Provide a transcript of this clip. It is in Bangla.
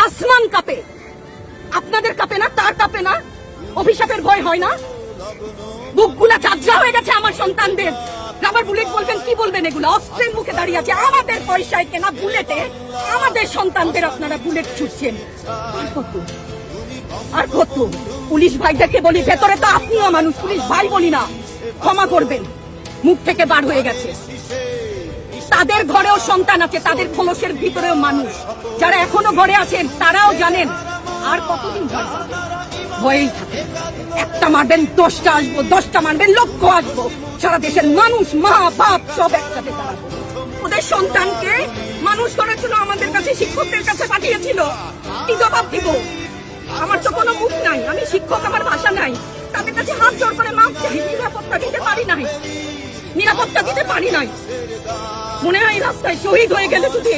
আসমান কাঁপে, আপনাদের কাঁপে না? তার কাঁপে না? অভিশাপের ভয় হয় না? বুকগুলা ঝাঁঝরা হয়ে গেছে আমার সন্তানদের। রাবার বুলেট বলবেন, কি বলবেন? এগুলো অস্ত্রের মুখে দাঁড়িয়ে আছে, আমাদের পয়সায় কেনা বুলেটে আমাদের সন্তানদের আপনারা বুলেট ছুটছেন। আর কত, আর কত? পুলিশ ভাইদেরকে বলি, ভেতরে তো আপনিও মানুষ, পুলিশ ভাই বলি না, ক্ষমা করবেন, মুখ থেকে বার হয়ে গেছে। তাদের ঘরেও সন্তান আছে, তাদের খোলসের ভিতরেও মানুষ। যারা এখনো ঘরে আছেন তারাও জানেন আর কতদিন ভয়েই থাকে। একটা মারবেন 10টা আসবো, 10টা মারবেন লক্ষ আসবো। সারা দেশের মানুষ, মা বাপ সব একসাথে দাঁড়াবো। ওদের সন্তানকে মানুষ করার জন্য আমাদের কাছে, শিক্ষকদের কাছে পাঠিয়েছিল। কি জবাব দিব? আমার তো কোনো মুখ নাই, আমি শিক্ষক, আমার ভাষা নাই। তাদের কাছে হাত জোর করে মাপ চাই, নিরাপত্তা দিতে পারি নাই, নিরাপত্তা দিতে পারি নাই। মনে হয় রাস্তায় শহীদ হয়ে গেলে যদি